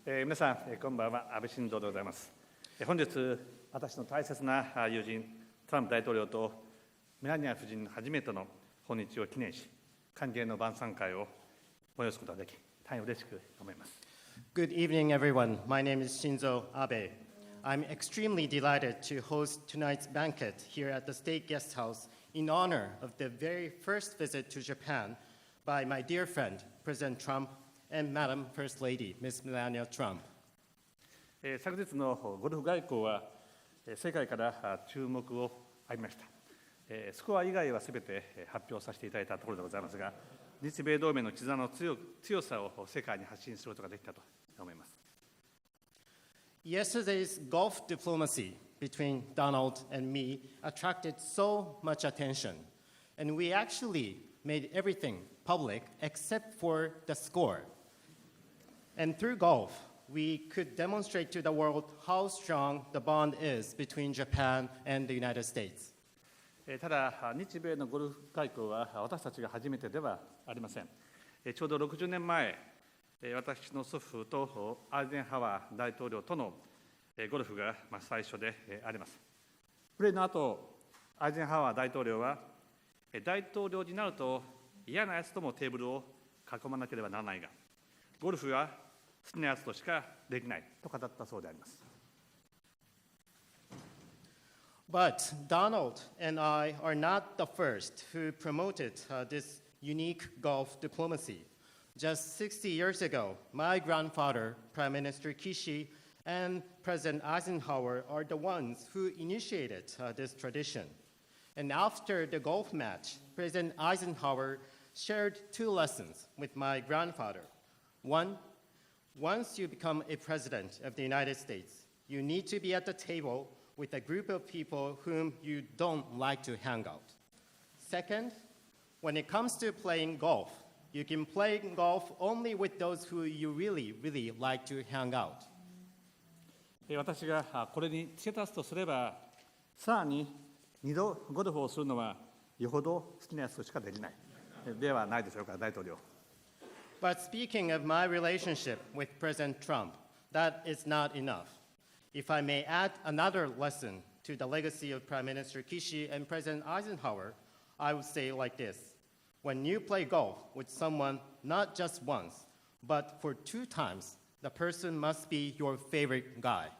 皆さん、こんばんは。安倍晋三でございます。本日、私の大切な友人、トランプ大統領とメラニア夫人の初めての訪日を記念し、歓迎の晩餐会を催すことができ、大変嬉しく思います。Good evening, everyone. My name is Shinzo Abe. I'm extremely delighted to host tonight's banquet here at the State Guest House in honor of the very first visit to Japan by my dear friend, President Trump, and Madam First Lady, Ms. Melania Trump. 昨日のゴルフ外交は世界から注目を浴びました。スコア以外はすべて発表させていただいたところでございますが、日米同盟の絆の強さを世界に発信することができたと思います。Yesterday's golf diplomacy between Donald and me attracted so much attention, and we actually made everything public except for the score. And through golf, we could demonstrate to the world how strong the bond is between Japan and the United States. ただ、日米のゴルフ外交は私たちが初めてではありません。ちょうど60年前、私の祖父とアイゼンハワー大統領とのゴルフが最初であります。プレーの後、アイゼンハワー大統領は、大統領になると嫌なやつともテーブルを囲まなければならないが、ゴルフは好きなやつとしかできないと語ったそうであります。But Donald and I are not the first who promoted this unique golf diplomacy. Just 60 years ago, my grandfather, Prime Minister Kishi, and President Eisenhower are the ones who initiated this tradition. And after the golf match, President Eisenhower shared two lessons with my grandfather. One, once you become a president of the United States, you need to be at the table with a group of people whom you don't like to hang out. Second, when it comes to playing golf, you can play golf only with those who you really, really like to hang out. 私がこれに付け足すとすれば、さらに2度ゴルフをするのはよほど好きなやつとしかできないではないでしょうか、大統領。But speaking of my relationship with President Trump, that is not enough. If I may add another lesson to the legacy of Prime Minister Kishi and President Eisenhower, I would say like this. When you play golf with someone not just once, but for 2 times, the person must be your favorite guy.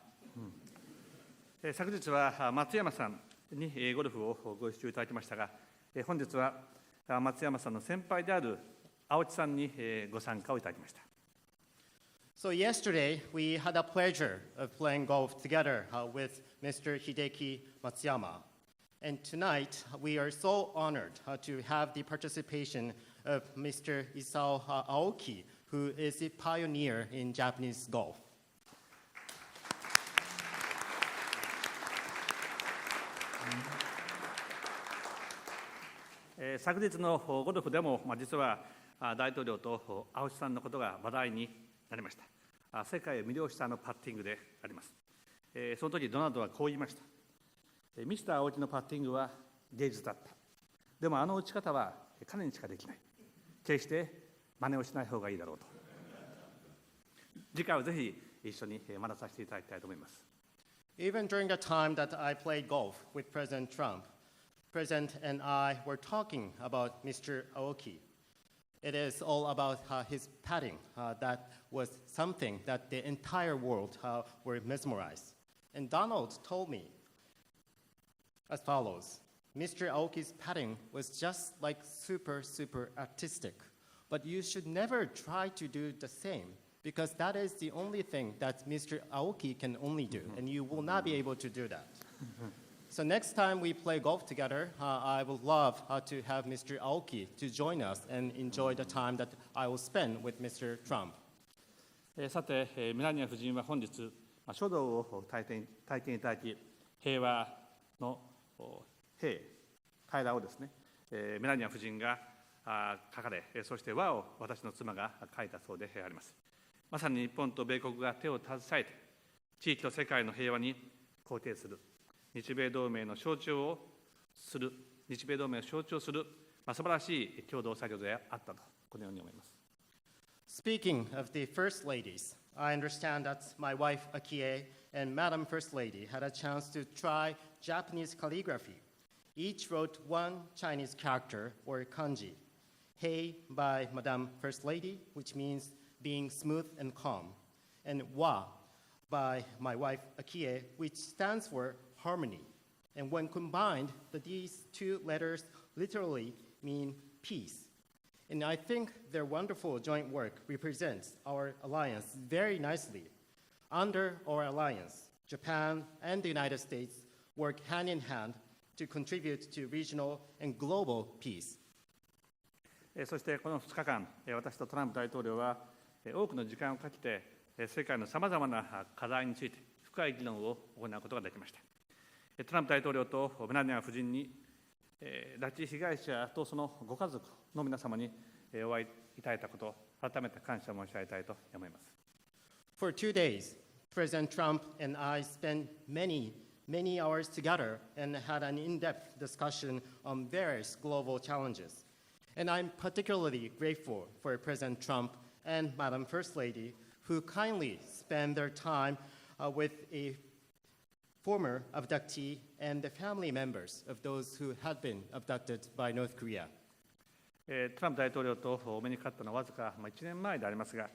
昨日は松山さんにゴルフをご一緒いただきましたが、本日は松山さんの先輩である青木さんにご参加をいただきました。So yesterday, we had the pleasure of playing golf together with Mr. Hideki Matsuyama. And tonight, we are so honored to have the participation of Mr. Isao Aoki, who is a pioneer in Japanese golf. 昨日のゴルフでも、実は大統領と青木さんのことが話題になりました。世界を魅了したパッティングであります。その時ドナルドはこう言いました。ミスター青木のパッティングは芸術だった。でも打ち方は彼にしかできない。決して真似をしない方がいいだろうと。次回はぜひ一緒に学ばさせていただきたいと思います。Even during the time that I played golf with President Trump, President and I were talking about Mr. Aoki. It is all about his putting. That was something that the entire world were mesmerized. And Donald told me as follows. Mr. Aoki's putting was just like super artistic. But you should never try to do the same because that is the only thing that Mr. Aoki can only do, and you will not be able to do that. So next time we play golf together, I would love to have Mr. Aoki to join us and enjoy the time that I will spend with Mr. Trump. さて、メラニア夫人は本日、書道を体験いただき、平和の平らをですね、メラニア夫人が書かれ、そして和を私の妻が書いたそうであります。まさに日本と米国が手を携えて、地域と世界の平和に貢献する。日米同盟の象徴をする、素晴らしい共同作業であったと、このように思います。Speaking of the first ladies, I understand that my wife Akie and Madam First Lady had a chance to try Japanese calligraphy. Each wrote one Chinese character or kanji. Hei by Madam First Lady, which means being smooth and calm, and wa by my wife Akie, which stands for harmony. And when combined, these two letters literally mean peace. And I think their wonderful joint work represents our alliance very nicely. Under our alliance, Japan and the United States work hand in hand to contribute to regional and global peace. そしてこの2日間、私とトランプ大統領は多くの時間をかけて世界のさまざまな課題について深い議論を行うことができました。トランプ大統領とメラニア夫人に拉致被害者とそのご家族の皆様にお会いいただいたこと、改めて感謝申し上げたいと思います。For 2 days, President Trump and I spent many hours together and had an in-depth discussion on various global challenges. And I'm particularly grateful for President Trump and Madam First Lady, who kindly spent their time with a former abductee and the family members of those who had been abducted by North Korea. トランプ大統領とお目にかかったのはわずか1年前でありますが、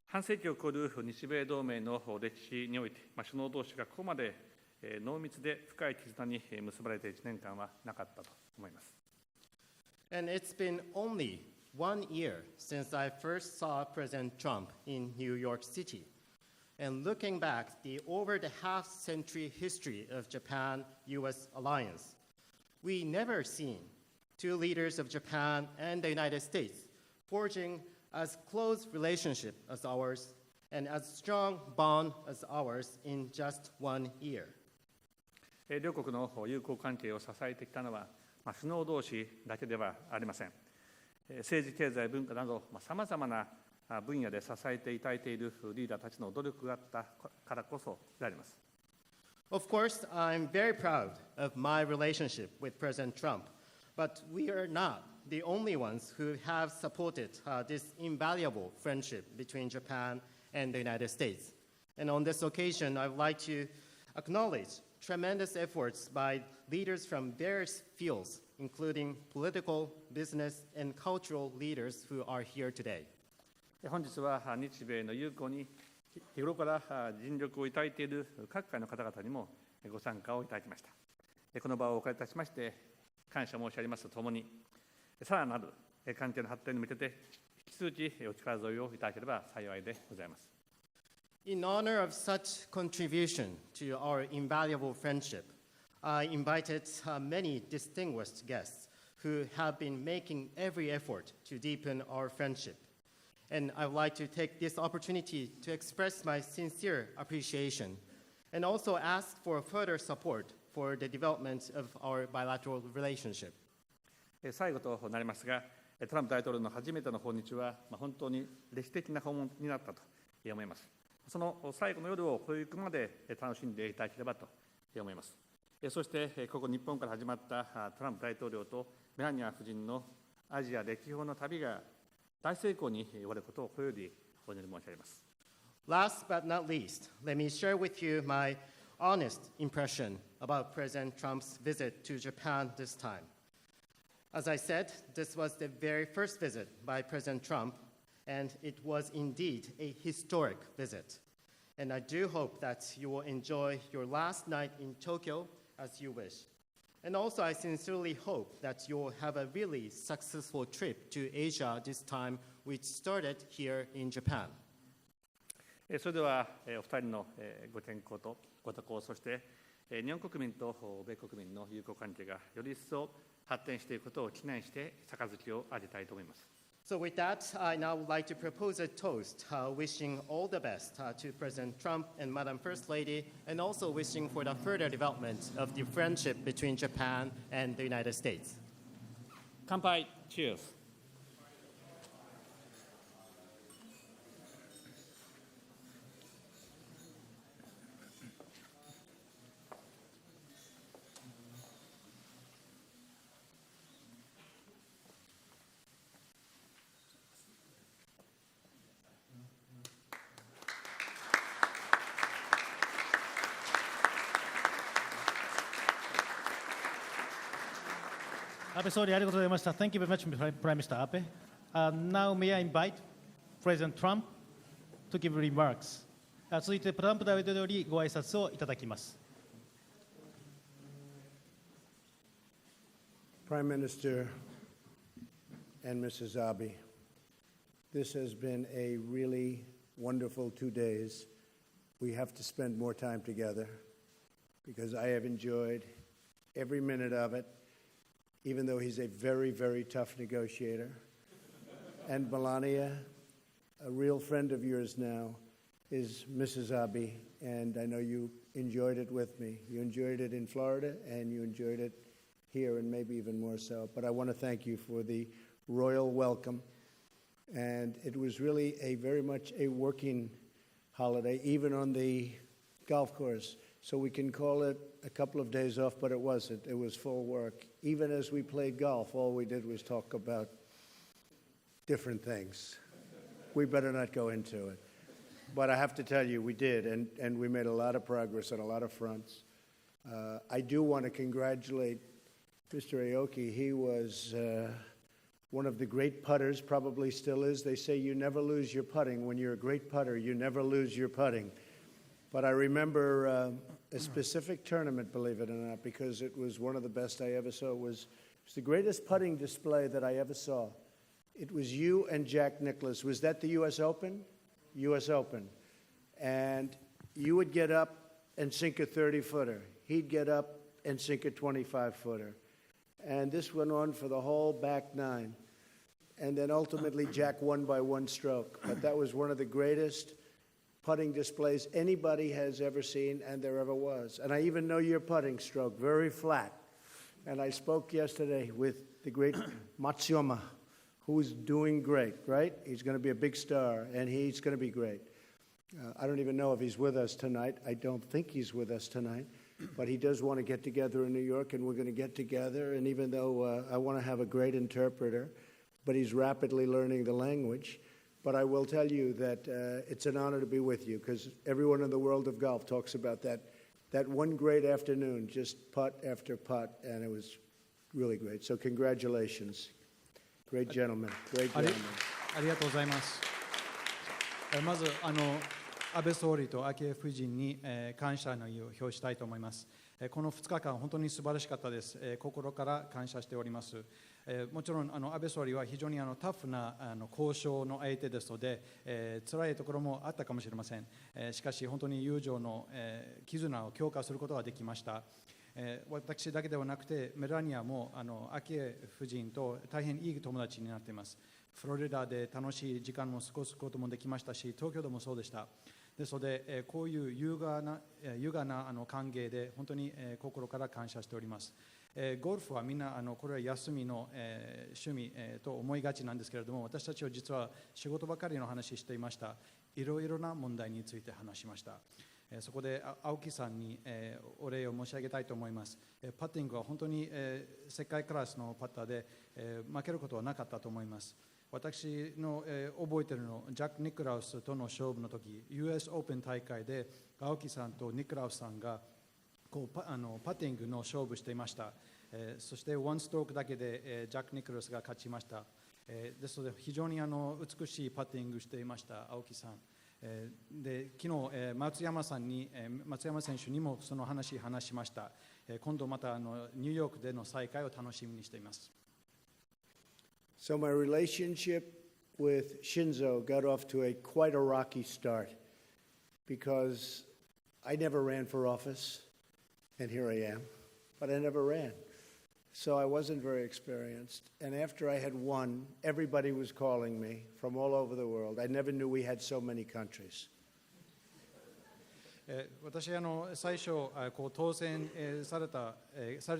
半世紀を超える日米同盟の歴史において、首脳同士がここまで濃密で深い絆に結ばれて1年間はなかったと思います。And it's been only 1 year since I first saw President Trump in New York City. And looking back over the half-century history of Japan-US alliance, we never seen two leaders of Japan and the United States forging as close relationship as ours and as strong bond as ours in just 1 year. 両国の友好関係を支えてきたのは、首脳同士だけではありません。政治、経済、文化などさまざまな分野で支えていただいているリーダーたちの努力があったからこそであります。Of course, I'm very proud of my relationship with President Trump, but we are not the only ones who have supported this invaluable friendship between Japan and the United States. And on this occasion, I would like to acknowledge tremendous efforts by leaders from various fields, including political, business, and cultural leaders who are here today. 本日は日米の友好に日頃から尽力をいただいている各界の方々にもご参加をいただきました。この場をお借りいたしまして感謝申し上げますとともに、さらなる関係の発展に向けて引き続きお力添えをいただければ幸いでございます。In honor of such contribution to our invaluable friendship, I invited many distinguished guests who have been making every effort to deepen our friendship. And I would like to take this opportunity to express my sincere appreciation and also ask for further support for the development of our bilateral relationship. 最後となりますが、トランプ大統領の初めての訪日は本当に歴史的な訪問になったと思います。その最後の夜をこういうまで楽しんでいただければと思います。そしてここ日本から始まったトランプ大統領とメラニア夫人のアジア歴訪の旅が大成功に終わることをこよりお祈り申し上げます。Last but not least, let me share with you my honest impression about President Trump's visit to Japan this time. As I said, this was the very first visit by President Trump, and it was indeed a historic visit. And I do hope that you will enjoy your last night in Tokyo as you wish. And also, I sincerely hope that you will have a really successful trip to Asia this time, which started here in Japan. それではお二人のご健康とご多幸、そして日本国民と米国民の友好関係がより一層発展していくことを祈念して杯をあげたいと思います。So with that, I now would like to propose a toast, wishing all the best to President Trump and Madam First Lady, and also wishing for the further development of the friendship between Japan and the United States. 乾杯。Cheers. 安倍総理ありがとうございました。Thank you very much, Prime Minister Abe. Now may I invite President Trump to give remarks. 続いてトランプ大統領よりご挨拶をいただきます。Prime Minister and Mrs. Abe, this has been a really wonderful 2 days. We have to spend more time together because I have enjoyed every minute of it, even though he's a very, very tough negotiator. And Melania, a real friend of yours now, is Mrs. Abe, and I know you enjoyed it with me. You enjoyed it in Florida, and you enjoyed it here, and maybe even more so. But I want to thank you for the royal welcome. And it was really very much a working holiday, even on the golf course. So we can call it a couple of days off, but it wasn't. It was full work. Even as we played golf, all we did was talk about different things. We better not go into it. But I have to tell you, we did, and we made a lot of progress on a lot of fronts. I do want to congratulate Mr. Aoki. He was one of the great putters, probably still is. They say you never lose your putting. When you're a great putter, you never lose your putting. But I remember a specific tournament, believe it or not, because it was one of the best I ever saw. It was the greatest putting display that I ever saw. It was you and Jack Nicklaus. Was that the U.S. Open? U.S. Open. And you would get up and sink a 30-footer. He'd get up and sink a 25-footer. And this went on for the whole back nine. And then ultimately Jack won by one stroke. But that was one of the greatest putting displays anybody has ever seen and there ever was. And I even know your putting stroke, very flat. And I spoke yesterday with the great Matsuyama, who's doing great, right? He's going to be a big star, and he's going to be great. I don't even know if he's with us tonight. I don't think he's with us tonight. But he does want to get together in New York, and we're going to get together. And even though I want to have a great interpreter, but he's rapidly learning the language. But I will tell you that it's an honor to be with you, because everyone in the world of golf talks about that one great afternoon, just putt after putt, and it was really great. So congratulations. Great gentleman. Great gentleman. ありがとうございます。まず安倍総理と昭恵夫人に感謝の意を表したいと思います。この2日間本当に素晴らしかったです。心から感謝しております。もちろん安倍総理は非常にタフな交渉の相手ですので、辛いところもあったかもしれません。しかし本当に友情の絆を強化することができました。私だけではなくてメラニアも昭恵夫人と大変いい友達になっています。フロリダで楽しい時間を過ごすこともできましたし、東京でもそうでした。ですのでこういう優雅な歓迎で本当に心から感謝しております。ゴルフはみんなこれは休みの趣味と思いがちなんですけれども、私たちは実は仕事ばかりの話していました。いろいろな問題について話しました。そこで青木さんにお礼を申し上げたいと思います。パッティングは本当に世界クラスのパッターで負けることはなかったと思います。私の覚えているのジャック・ニクラウスとの勝負の時 US オープン大会で青木さんとニクラウスさんがパッティングの勝負していました。そしてワンストロークだけでジャック・ニクラウスが勝ちました。ですので非常に美しいパッティングしていました青木さん。で昨日松山選手にもその話しました。今度またニューヨークでの再会を楽しみにしています。So my relationship with Shinzo got off to quite a rocky start because I never ran for office, and here I am, but I never ran. So I wasn't very experienced. And after I had won, everybody was calling me from all over the world. I never knew we had so many countries. 私最初当選され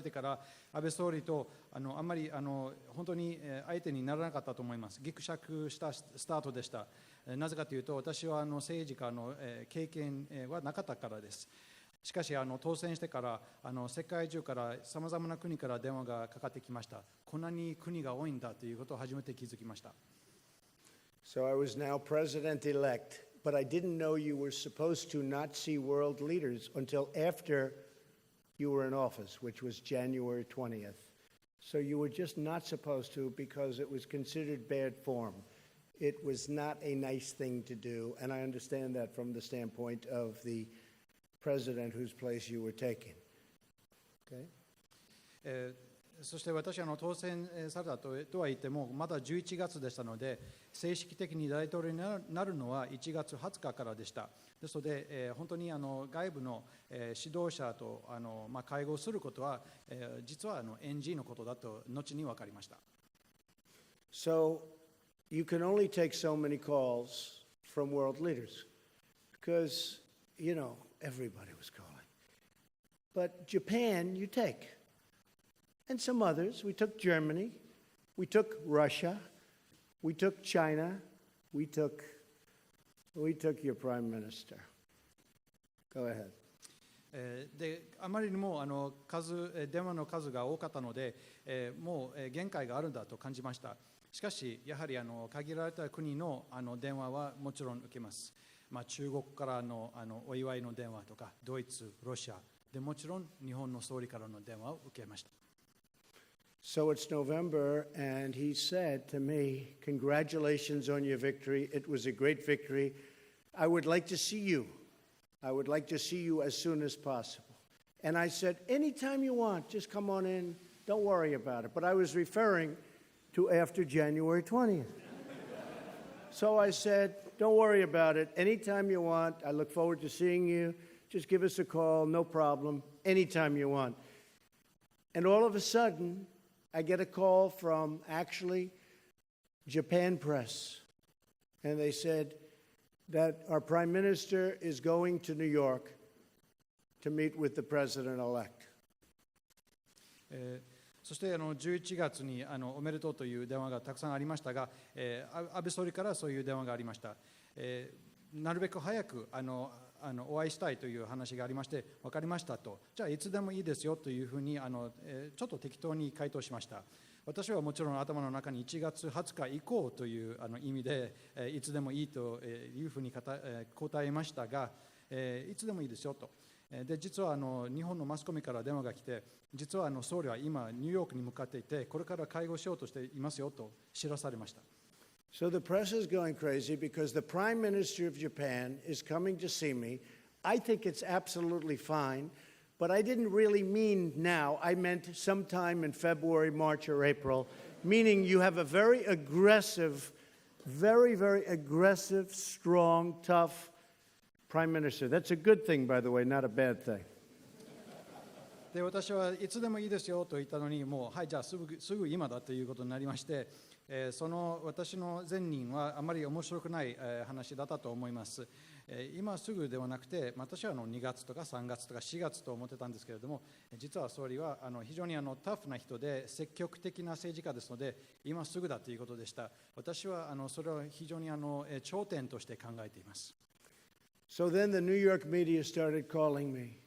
てから安倍総理とあんまり本当に相手にならなかったと思います。ぎくしゃくしたスタートでした。なぜかというと私は政治家の経験はなかったからです。しかし当選してから世界中からさまざまな国から電話がかかってきました。こんなに国が多いんだということを初めて気づきました。So I was now president-elect, but I didn't know you were supposed to not see world leaders until after you were in office, which was January 20th. So you were just not supposed to because it was considered bad form. It was not a nice thing to do, and I understand that from the standpoint of the president whose place you were taking. Okay? そして私は当選されたとは言っても、まだ11月でしたので、正式的に大統領になるのは1月20日からでした。ですので、本当に外部の指導者と会合することは、実はNG のことだと後に分かりました。So you can only take so many calls from world leaders because, you know, everybody was calling. But Japan, you take. And some others. We took Germany. We took Russia. We took China. We took your prime minister. Go ahead. であまりにも電話の数が多かったので、もう限界があるんだと感じました。しかし、やはり限られた国の電話はもちろん受けます。中国からのお祝いの電話とか、ドイツ、ロシアでもちろん日本の総理からの電話を受けました。So it's November, and he said to me, "Congratulations on your victory. It was a great victory. I would like to see you. I would like to see you as soon as possible." And I said, "Anytime you want, just come on in. Don't worry about it." But I was referring to after January 20th. So I said, "Don't worry about it. Anytime you want. I look forward to seeing you. Just give us a call, no problem. Anytime you want." And all of a sudden, I get a call from actually Japan Press, and they said that our Prime Minister is going to New York to meet with the President-elect. そして11月におめでとうという電話がたくさんありましたが、安倍総理からそういう電話がありました。なるべく早くお会いしたいという話がありまして、分かりましたと、じゃあいつでもいいですよというふうにちょっと適当に回答しました。私はもちろん頭の中に1月20日以降という意味で、いつでもいいというふうに答えましたが、いつでもいいですよと。で、実は日本のマスコミから電話が来て、実は総理は今ニューヨークに向かっていて、これから会合しようとしていますよと知らされました。So the press is going crazy because the Prime Minister of Japan is coming to see me. I think it's absolutely fine, but I didn't really mean now. I meant sometime in February, March, or April, meaning you have a very aggressive, very, very aggressive, strong, tough Prime Minister. That's a good thing, by the way, not a bad thing. で、私はいつでもいいですよと言ったのに、もうはい、じゃあすぐ今だということになりまして、その私の前任はあまり面白くない話だったと思います。今すぐではなくて、私は2月とか3月とか4月と思ってたんですけれども、実は総理は非常にタフな人で積極的な政治家ですので、今すぐだということでした。私はそれは非常に頂点として考えています。So then the New York media started calling me,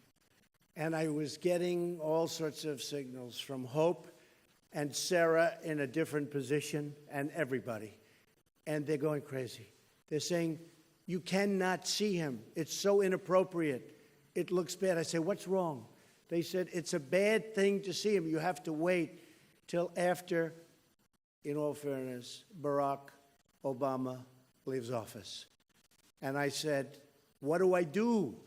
and I was getting all sorts of signals from Hope and Sarah in a different position, and everybody. And they're going crazy. They're saying, "You cannot see him. It's so inappropriate. It looks bad." I say, "What's wrong?" They said, "It's a bad thing to see him. You have to wait till after," in all fairness, Barack Obama leaves office. And I said, "What do I do?"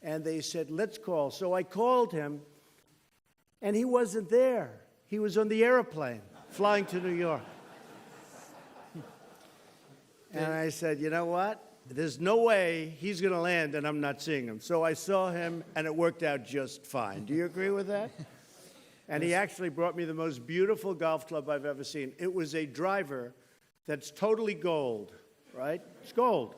And they said, "Let's call." So I called him, and he wasn't there. He was on the airplane flying to New York. And I said, "You know what? There's no way he's going to land and I'm not seeing him." So I saw him, and it worked out just fine. Do you agree with that? And he actually brought me the most beautiful golf club I've ever seen. It was a driver that's totally gold, right? It's gold.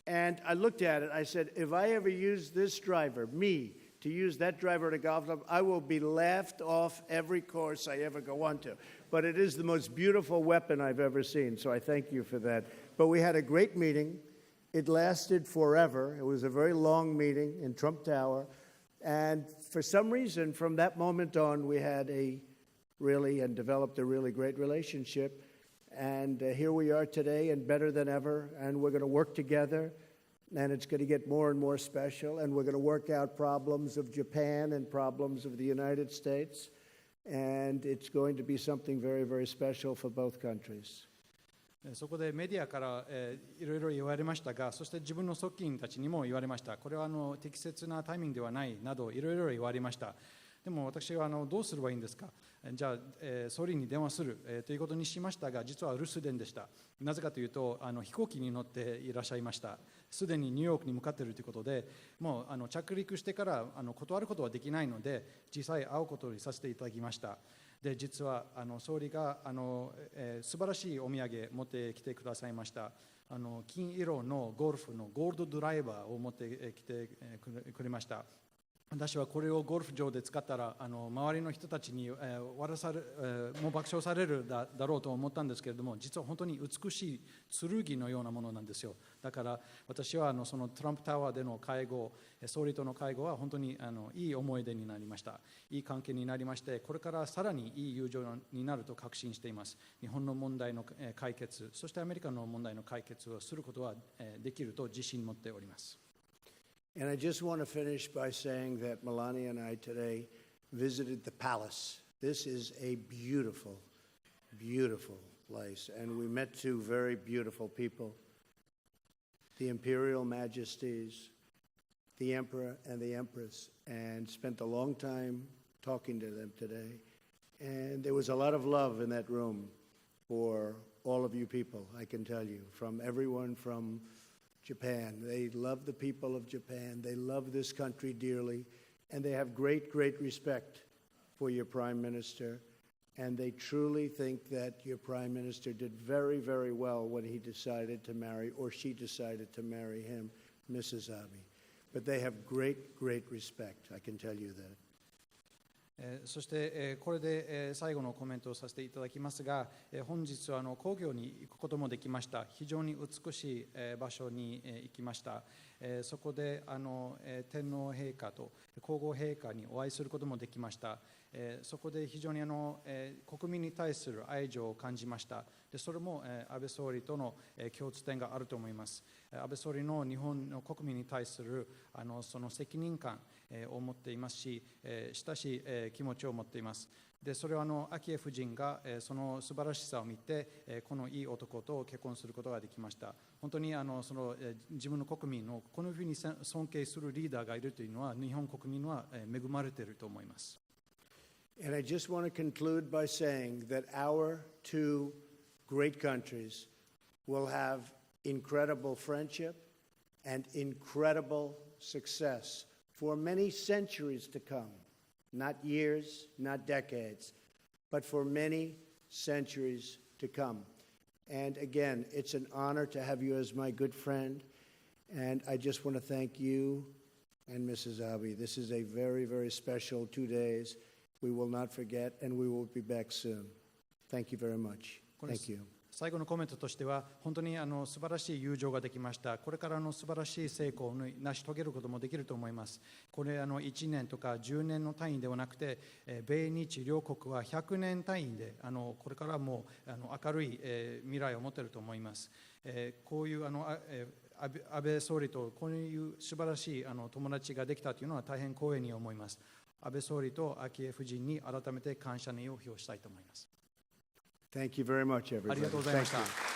And I looked at it. I said, if I ever use this driver, me, to use that driver at a golf club, I will be laughed off every course I ever go onto. But it is the most beautiful weapon I've ever seen, so I thank you for that. But we had a great meeting. It lasted forever. It was a very long meeting in Trump Tower. And for some reason, from that moment on, we had developed a really great relationship. And here we are today, and better than ever, and we're going to work together, and it's going to get more and more special, and we're going to work out problems of Japan and problems of the United States. and it's going to be something very, very special for both countries. そこでメディアからいろいろ言われましたが、そして自分の側近たちにも言われました。これは適切なタイミングではないなどいろいろ言われました。でも私はどうすればいいんですか。じゃあ、総理に電話する、ということにしましたが、実は留守電でした。なぜかというと飛行機に乗っていらっしゃいました。すでにニューヨークに向かっているということで、もう着陸してから断ることはできないので、実際会うことにさせていただきました。で実は総理が素晴らしいお土産持ってきてくださいました。金色のゴルフのゴールドドライバーを持ってきてくれました。私はこれをゴルフ場で使ったら周りの人たちにもう爆笑されるだろうと思ったんですけれども、実は本当に美しい剣のようなものなんですよ。だから私はそのトランプタワーでの会合、総理との会合は本当にいい思い出になりました。いい関係になりまして、これからさらにいい友情になると確信しています。日本の問題の解決、そしてアメリカの問題の解決をすることはできると自信を持っております。And I just want to finish by saying that Melania and I today visited the palace. This is a beautiful, beautiful place, and we met two very beautiful people, the Imperial Majesties, the Emperor and the Empress, and spent a long time talking to them today. And there was a lot of love in that room for all of you people, I can tell you, from everyone from Japan. They love the people of Japan. They love this country dearly, and they have great, great respect for your Prime Minister, and they truly think that your Prime Minister did very, very well when he decided to marry, or she decided to marry him, Mrs. Abe. But they have great, great respect, I can tell you that. そしてこれで最後のコメントをさせていただきますが、本日は皇居に行くこともできました。非常に美しい場所に行きました。そこで天皇陛下と皇后陛下にお会いすることもできました。そこで非常に国民に対する愛情を感じました。でそれも安倍総理との共通点があると思います。安倍総理の日本の国民に対するその責任感を持っていますし、親しい気持ちを持っています。でそれは昭恵夫人がその素晴らしさを見て、このいい男と結婚することができました。本当にその自分の国民のこのふうに尊敬するリーダーがいるというのは、日本国民は恵まれていると思います。And I just want to conclude by saying that our two great countries will have incredible friendship and incredible success for many centuries to come. Not years, not decades, but for many centuries to come. And again, it's an honor to have you as my good friend. And I just want to thank you and Mrs. Abe. This is a very, very special 2 days. We will not forget, and we will be back soon. Thank you very much. Thank you. 最後のコメントとしては、本当に素晴らしい友情ができました。これから素晴らしい成功を成し遂げることもできると思います。これ1年とか10年の単位ではなくて、米日両国は100年単位でこれからも明るい未来を持っていると思います。こういう安倍総理とこういう素晴らしい友達ができたというのは大変光栄に思います。安倍総理と昭恵夫人に改めて感謝の意を表したいと思います。Thank you very much, everybody. ありがとうございました。